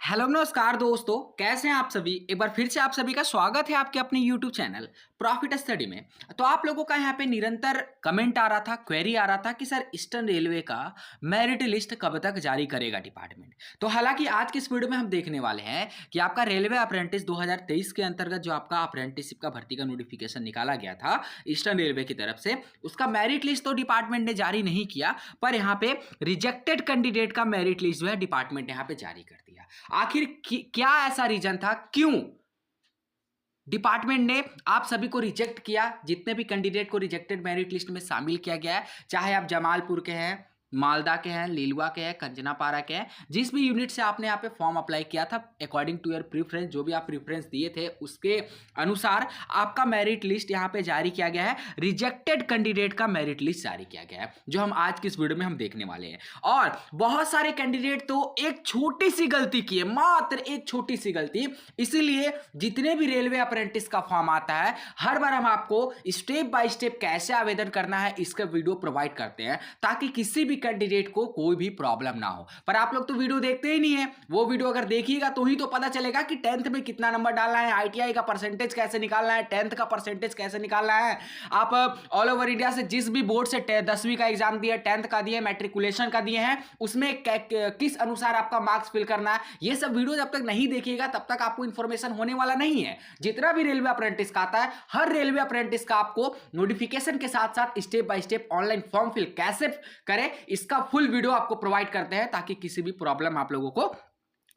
Hello नमस्कार दोस्तों, कैसे हैं आप सभी। एक बार फिर से आप सभी का स्वागत है आपके अपने यूट्यूब चैनल प्रॉफिट स्टडी में। तो आप लोगों का यहाँ पे निरंतर कमेंट आ रहा था, क्वेरी आ रहा था कि सर ईस्टर्न रेलवे का मेरिट लिस्ट कब तक जारी करेगा डिपार्टमेंट। तो हालांकि आज की इस वीडियो में हम देखने वाले हैं कि आपका रेलवे अप्रेंटिस 2023 के अंतर्गत जो आपका अप्रेंटिसशिप का भर्ती का नोटिफिकेशन निकाला गया था ईस्टर्न रेलवे की तरफ से, उसका मेरिट लिस्ट तो डिपार्टमेंट ने जारी नहीं किया, पर यहाँ पे रिजेक्टेड कैंडिडेट का मेरिट लिस्ट जो है डिपार्टमेंट ने यहाँ पे जारी कर दिया। आखिर क्या ऐसा रीजन था, क्यों डिपार्टमेंट ने आप सभी को रिजेक्ट किया। जितने भी कैंडिडेट को रिजेक्टेड मेरिट लिस्ट में शामिल किया गया है, चाहे आप जमालपुर के हैं, मालदा के हैं, लीलुआ के हैं, कंचनापारा के हैं, जिस भी यूनिट से आपने यहाँ पे फॉर्म अप्लाई किया था, अकॉर्डिंग टू योर प्रीफरेंस, जो भी आप प्रीफरेंस दिए थे उसके अनुसार आपका मेरिट लिस्ट यहाँ पे जारी किया गया है। रिजेक्टेड कैंडिडेट का मेरिट लिस्ट जारी किया गया है, जो हम आज की इस वीडियो में हम देखने वाले हैं। और बहुत सारे कैंडिडेट तो एक छोटी सी गलती किए, मात्र एक छोटी सी गलती, इसीलिए जितने भी रेलवे अप्रेंटिस का फॉर्म आता है, हर बार हम आपको स्टेप बाय स्टेप कैसे आवेदन करना है इसका वीडियो प्रोवाइड करते हैं, ताकि किसी भी कैंडिडेट को कोई भी प्रॉब्लम ना हो। पर आप लोग तो वीडियो देखते ही नहीं है। वो वीडियो अगर देखिएगा तो ही तो पता चलेगा कि 10th में कितना नंबर डालना है, आईटीआई का परसेंटेज कैसे निकालना है, 10th का परसेंटेज कैसे निकालना है। आप ऑल ओवर इंडिया से जिस भी बोर्ड से 10वीं का एग्जाम दिया, 10th का दिए, मैट्रिकुलेशन का दिए हैं, उसमें किस अनुसार आपका मार्क्स फिल करना है, ये सब वीडियो जब तक नहीं देखिएगा तब तक आपको इंफॉर्मेशन होने वाला नहीं है। जितना भी रेलवे अप्रेंटिस का आता है, हर रेलवे अप्रेंटिस का आपको नोटिफिकेशन के साथ साथ step by step online form fill कैसे करें इसका फुल वीडियो आपको प्रोवाइड करते हैं, ताकि किसी भी प्रॉब्लम आप लोगों को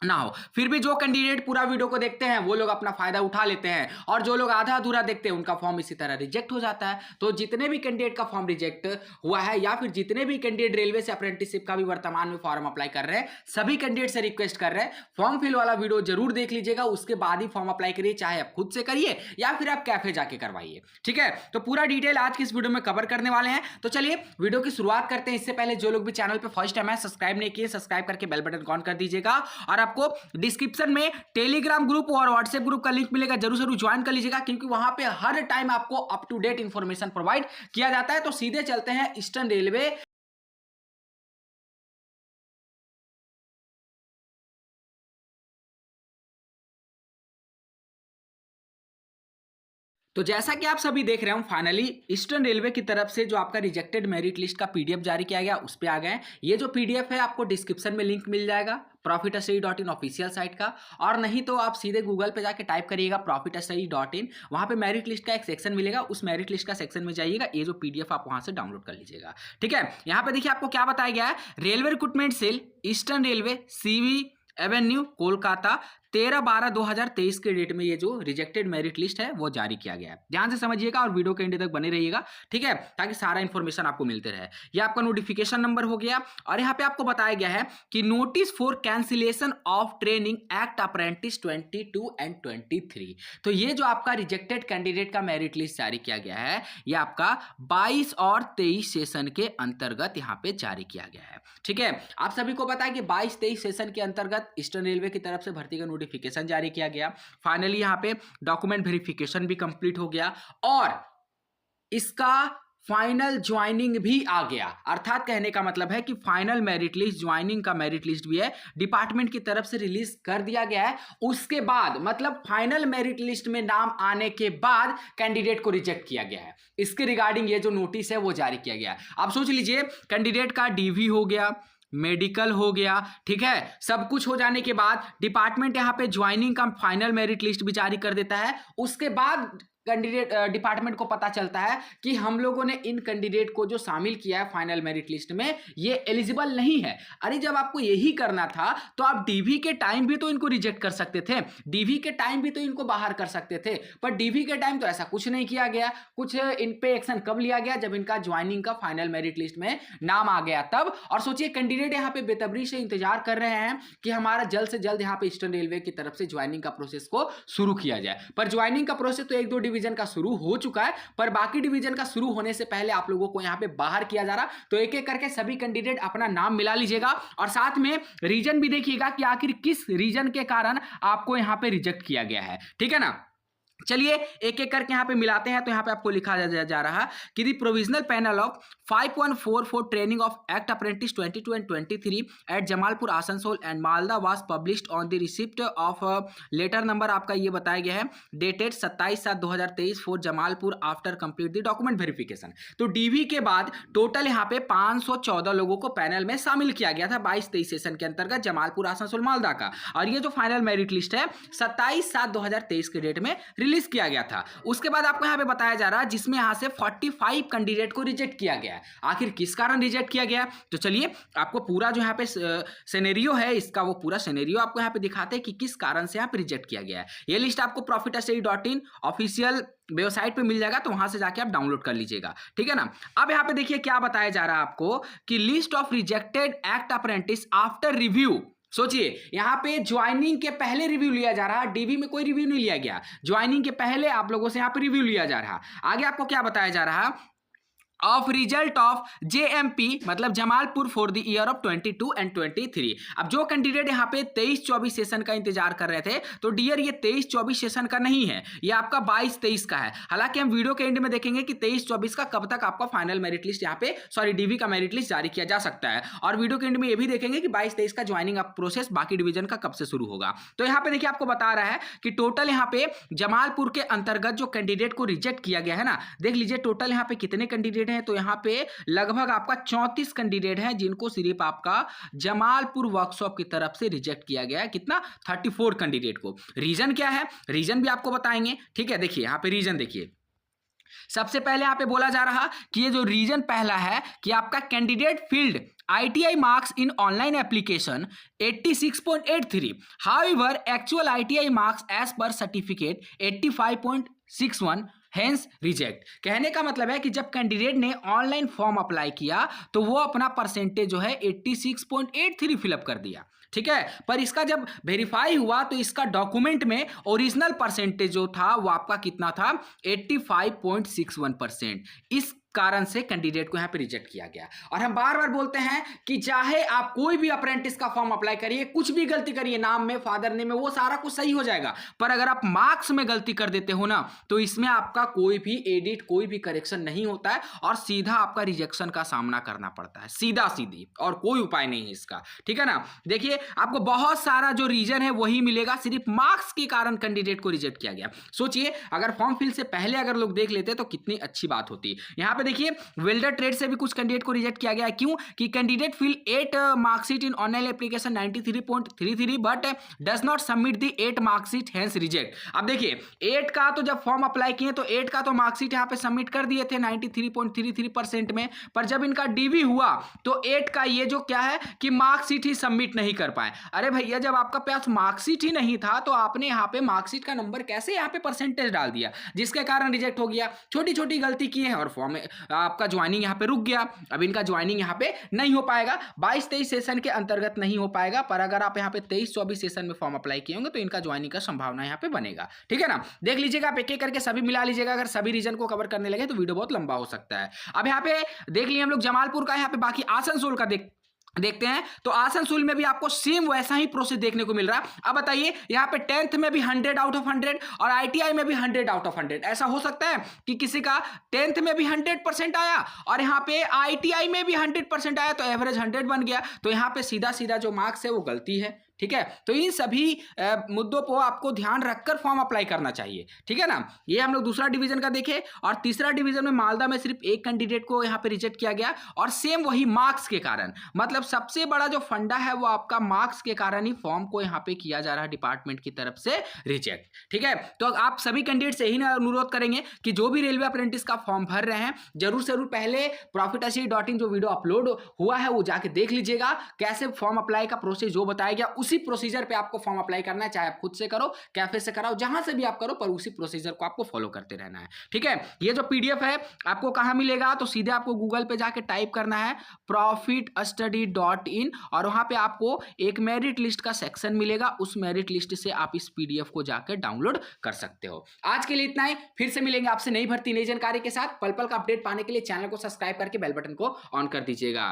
ना हो। फिर भी जो कैंडिडेट पूरा वीडियो को देखते हैं वो लोग अपना फायदा उठा लेते हैं, और जो लोग आधा अधूरा देखते हैं उनका फॉर्म इसी तरह रिजेक्ट हो जाता है। तो जितने भी कैंडिडेट का फॉर्म रिजेक्ट हुआ है, या फिर जितने भी कैंडिडेट रेलवे से अप्रेंटिसशिप का भी वर्तमान में फॉर्म अप्लाई कर रहे हैं, सभी कैंडिडेट से रिक्वेस्ट कर रहे हैं फॉर्म फिल वाला वीडियो जरूर देख लीजिएगा, उसके बाद ही फॉर्म अप्लाई करिए। चाहे आप खुद से करिए या फिर आप कैफे जाके करवाइए, ठीक है। तो पूरा डिटेल आज की इस वीडियो में कवर करने वाले हैं। तो चलिए वीडियो की शुरुआत करते हैं। इससे पहले जो लोग भी चैनल पर फर्स्ट टाइम है, सब्सक्राइब नहीं किए, सब्सक्राइब करके बेल बटन ऑन कर दीजिएगा। और आपको डिस्क्रिप्शन में टेलीग्राम ग्रुप और व्हाट्सएप ग्रुप का लिंक मिलेगा, जरूर जरूर ज्वाइन कर लीजिएगा, क्योंकि वहां पे हर टाइम आपको up to date information provide किया जाता है। तो सीधे चलते हैं ईस्टर्न रेलवे। तो जैसा कि आप सभी देख रहे हो, फाइनली ईस्टर्न रेलवे की तरफ से जो आपका रिजेक्टेड मेरिट लिस्ट का पीडीएफ जारी किया गया उस पे आ गए हैं। ये जो पीडीएफ है आपको डिस्क्रिप्शन में लिंक मिल जाएगा profitstudy.in ऑफिशियल साइट का, और नहीं तो आप सीधे गूगल पे जाके टाइप करिएगा profitstudy.in, वहां पे मेरिट लिस्ट का एक सेक्शन मिलेगा, उस मेरिट लिस्ट का सेक्शन में जाइएगा। ये जो पीडीएफ आप वहां से डाउनलोड कर लीजिएगा, ठीक है। यहाँ पे देखिए आपको क्या बताया गया है। Railway recruitment cell eastern railway CV avenue Kolkata 13/12/2023 के डेट में ये जो रिजेक्टेड मेरिट लिस्ट है वो जारी किया गया है। ध्यान से समझिएगा और वीडियो के एंड तक बने रहिएगा, ठीक है, ताकि सारा इंफॉर्मेशन आपको मिलते रहे। ये आपका नोटिफिकेशन नंबर हो गया, और यहाँ पे आपको बताया गया है कि notice for cancellation of training act apprentice 22 and 23। तो ये जो आपका रिजेक्टेड कैंडिडेट का मेरिट लिस्ट जारी किया गया है, ये आपका 22 और 23 सेशन के अंतर्गत यहाँ पे जारी किया गया है, ठीक है। आप सभी को पता है कि 22-23 सेशन के अंतर्गत ईस्टर्न रेलवे की तरफ से भर्ती का नोटिफिकेशन जारी किया गया। फाइनली यहाँ पे डॉक्यूमेंट वेरिफिकेशन भी कंप्लीट हो गया, और इसका फाइनल ज्वाइनिंग भी आ गया। अर्थात कहने का मतलब है कि फाइनल मेरिट लिस्ट, ज्वाइनिंग का मेरिट लिस्ट भी है, डिपार्टमेंट की तरफ से रिलीज कर दिया गया है। उसके बाद मतलब फाइनल मेरिट लिस्ट में नाम आने के बाद कैंडिडेट को रिजेक्ट किया गया है। इसके रिगार्डिंग ये जो नोटिस है वो जारी किया गया है। आप सोच लीजिए, कैंडिडेट का डीवी हो गया, मेडिकल हो गया, ठीक है, सब कुछ हो जाने के बाद डिपार्टमेंट यहाँ पे ज्वाइनिंग का फाइनल मेरिट लिस्ट भी जारी कर देता है। उसके बाद कैंडिडेट डिपार्टमेंट को पता चलता है कि हम लोगों ने इन कैंडिडेट को जो शामिल किया है फाइनल मेरिट लिस्ट में, ये एलिजिबल नहीं है। अरे जब आपको यही करना था तो आप डीवी के टाइम भी तो इनको रिजेक्ट कर सकते थे, डीवी के टाइम भी तो इनको बाहर कर सकते थे, पर डीवी के टाइम तो ऐसा कुछ नहीं किया गया। कुछ इन पे एक्शन कब लिया गया, जब इनका ज्वाइनिंग का फाइनल मेरिट लिस्ट में नाम आ गया तब। और सोचिए कैंडिडेट यहाँ पे बेतबरी से इंतजार कर रहे हैं कि हमारा जल्द से जल्द यहाँ पे ईस्टर्न रेलवे की तरफ से ज्वाइनिंग का प्रोसेस को शुरू किया जाए। पर ज्वाइनिंग का प्रोसेस तो 1-2 डिवीजन का शुरू हो चुका है, पर बाकी डिवीजन का शुरू होने से पहले आप लोगों को यहां पे बाहर किया जा रहा। तो एक एक करके सभी कैंडिडेट अपना नाम मिला लीजिएगा, और साथ में रीजन भी देखिएगा कि आखिर किस रीजन के कारण आपको यहां पे रिजेक्ट किया गया है, ठीक है ना। चलिए एक एक करके यहाँ पे मिलाते हैं। तो यहाँ पे आपको लिखा जा रहा कि the provisional panel of 5.4 for training of act apprentice 22 and 23 at Jamalpur Asansol and Malda was published on the receipt of letter number आपका ये बताया गया है dated 27/7/2023 for Jamalpur after complete the document verification. तो डीवी के बाद टोटल यहाँ पे 514 लोगों को पैनल में शामिल किया गया था 22-23 सेशन के अंतर्गत जमालपुर आसनसोल मालदा का। और ये जो फाइनल मेरिट लिस्ट है 27/7/2023 के डेट में रिलीज किया गया था। उसके बाद आपको यहाँ पे बताया जा रहा है जिसमें यहाँ से 45 कैंडिडेट को रिजेक्ट किया गया। आखिर किस कारण रिजेक्ट किया गया, तो चलिए आपको पूरा जो यहाँ पे सिनेरियो है इसका वो पूरा सिनेरियो आपको यहाँ पे दिखाते हैं कि किस कारण से यहाँ पे रिजेक्ट किया गया है। ये लिस्ट आपको profitstudy.in ऑफिशियल वेबसाइट पे मिल जाएगा, तो वहां से जाके आप डाउनलोड कर लीजिएगा, ठीक है ना। अब यहाँ पे देखिए क्या बताया जा रहा है आपको कि list of rejected act apprentice after review. सोचिए यहाँ पे ज्वाइनिंग के पहले रिव्यू लिया जा रहा है, डीवी में कोई रिव्यू नहीं लिया गया, ज्वाइनिंग के पहले आप लोगों से यहाँ पे रिव्यू लिया जा रहा। आगे आपको क्या बताया जा रहा है ऑफ रिजल्ट ऑफ JMP मतलब Jamalpur for the year of 22 and 23। अब जो कैंडिडेट यहाँ पे 23-24 सेशन का इंतजार कर रहे थे, तो डियर ये 23-24 सेशन का नहीं है, ये आपका 22-23 का है। हालांकि हम वीडियो के एंड में देखेंगे कि 23-24 का कब तक आपका फाइनल मेरिट लिस्ट यहाँ पे डीवी का मेरिट लिस्ट जारी किया जा सकता है। और वीडियो के एंड में ये भी देखेंगे कि 22-23 का ज्वाइनिंग प्रोसेस बाकी डिवीजन का कब से शुरू होगा। तो यहाँ पे देखिए आपको बता रहा है कि टोटल यहाँ पे जमालपुर के अंतर्गत जो कैंडिडेट को रिजेक्ट किया गया है ना, देख लीजिए टोटल यहाँ पे कितने कैंडिडेट हैं। तो यहाँ पे लगभग आपका 34 कैंडिडेट हैं जिनको सिर्फ आपका जमालपुर वर्कशॉप की तरफ से रिजेक्ट किया गया है। कितना, 34 कैंडिडेट को। रीजन क्या है, रीजन भी आपको बताएंगे, ठीक है। देखिए यहाँ पे रीजन देखिए, सबसे पहले यहाँ पे बोला जा रहा कि ये जो रीजन पहला है कि आपका candidate filled ITI marks in online application 86.83, however actual ITI marks as per certificate 85.61, hence reject. कहने का मतलब है कि जब कैंडिडेट ने ऑनलाइन फॉर्म अप्लाई किया तो वो अपना परसेंटेज जो है 86.83 फिलअप कर दिया, ठीक है। पर इसका जब वेरीफाई हुआ तो इसका डॉक्यूमेंट में ओरिजिनल परसेंटेज जो था वो आपका कितना था, 85.61%। इस कारण से कैंडिडेट को यहां पे रिजेक्ट किया गया। और हम बार बार बोलते हैं कि चाहे आप कोई भी अप्रेंटिस का फॉर्म अप्लाई करिए, कुछ भी गलती करिए, नाम में, फादर नेम में, वो सारा कुछ सही हो जाएगा, पर अगर आप मार्क्स में गलती कर देते हो ना, तो इसमें आपका कोई भी एडिट, कोई भी करेक्शन नहीं होता है और सीधा आपका रिजेक्शन का सामना करना पड़ता है, सीधा सीधी, और कोई उपाय नहीं है इसका, ठीक है ना। देखिए आपको बहुत सारा जो रीजन है वही मिलेगा, सिर्फ मार्क्स के कारण कैंडिडेट को रिजेक्ट किया गया। सोचिए अगर फॉर्म फिल से पहले अगर लोग देख लेते तो कितनी अच्छी बात होती। यहां पे देखिए वेल्डर ट्रेड से भी कुछ कैंडिडेट को रिजेक्ट किया गया है। क्यों, कि candidate fill 8 marksheet in online application 93.33 but does not submit the 8 marksheet, hence reject. अब देखिए 8 का तो जब फॉर्म अप्लाई किए तो 8 का तो मार्कशीट यहां पे सबमिट कर दिए थे 93.33% में, पर जब इनका डीवी हुआ तो 8 का ये जो क्या है कि मार्कशीट ही सबमिट नहीं कर पाए। अरे भैया जब आपका पास मार्कशीट ही नहीं था तो आपने यहाँ पे मार्कशीट का नंबर कैसे यहाँ पे परसेंटेज डाल दिया, जिसके कारण रिजेक्ट हो गया। छोटी छोटी गलती की है और फॉर्म आपका ज्वाइनिंग यहाँ पे रुक गया। अब इनका ज्वाइनिंग यहाँ पे नहीं हो पाएगा, 22-23 सेशन के अंतर्गत नहीं हो पाएगा, पर अगर आप यहाँ पे 23-24 सेशन में फॉर्म अप्लाई किए होंगे तो इनका ज्वाइनिंग का संभावना यहाँ पे बनेगा, ठीक है ना। देख लीजिएगा, आप एक एक करके सभी मिला लीजिएगा। अगर सभी रीजन को कवर करने लगे तो वीडियो बहुत लंबा हो सकता है। अब यहाँ पे देख लिए हम लोग जमालपुर का, यहाँ पे बाकी आसनसोल का देखते हैं। तो आसनसोल में भी आपको सेम वैसा ही प्रोसेस देखने को मिल रहा है। अब बताइए यहाँ पे 10th में भी 100 आउट ऑफ 100 और ITI में भी 100 आउट ऑफ 100। ऐसा हो सकता है कि किसी का 10th में भी 100% आया और यहाँ पे ITI में भी 100% आया, तो एवरेज 100 बन गया। तो यहाँ पे सीधा सीधा जो मार्क्स है वो गलती है, ठीक है। तो इन सभी मुद्दों को आपको ध्यान रखकर फॉर्म अप्लाई करना चाहिए, ठीक है ना। ये हम लोग दूसरा डिवीजन का देखें। और तीसरा डिवीजन में मालदा में सिर्फ एक कैंडिडेट को यहाँ पे रिजेक्ट किया गया और सेम वही मार्क्स के कारण। मतलब सबसे बड़ा जो फंडा है वो आपका मार्क्स के कारण ही फॉर्म को यहाँ पे किया जा रहा है डिपार्टमेंट की तरफ से रिजेक्ट, ठीक है। तो आप सभी कैंडिडेट से यही अनुरोध करेंगे कि जो भी रेलवे अप्रेंटिस का फॉर्म भर रहे हैं जरूर से जरूर पहले profitstudy.in जो वीडियो अपलोड हुआ है वो जाके देख लीजिएगा। कैसे फॉर्म अप्लाई का प्रोसेस जो बताया गया उसी प्रोसीजर पे आपको फॉर्म अप्लाई करना है, चाहे आप खुद से करो, कैफे से कराओ, जहां से भी आप करो, पर उसी प्रोसीजर को आपको फॉलो करते रहना है, ठीक है। ये जो PDF है आपको कहां मिलेगा, तो सीधे आपको गूगल पे जाके टाइप करना है profitstudy.in और वहां पे आपको एक मेरिट लिस्ट का सेक्शन मिलेगा। उस मेरिट लिस्ट से आप इस PDF को जाकर डाउनलोड कर सकते हो। आज के लिए इतना ही, फिर से मिलेंगे आपसे नई भर्ती नई जानकारी के साथ। पल पल का अपडेट पाने के लिए चैनल को सब्सक्राइब करके बेल बटन को ऑन कर दीजिएगा।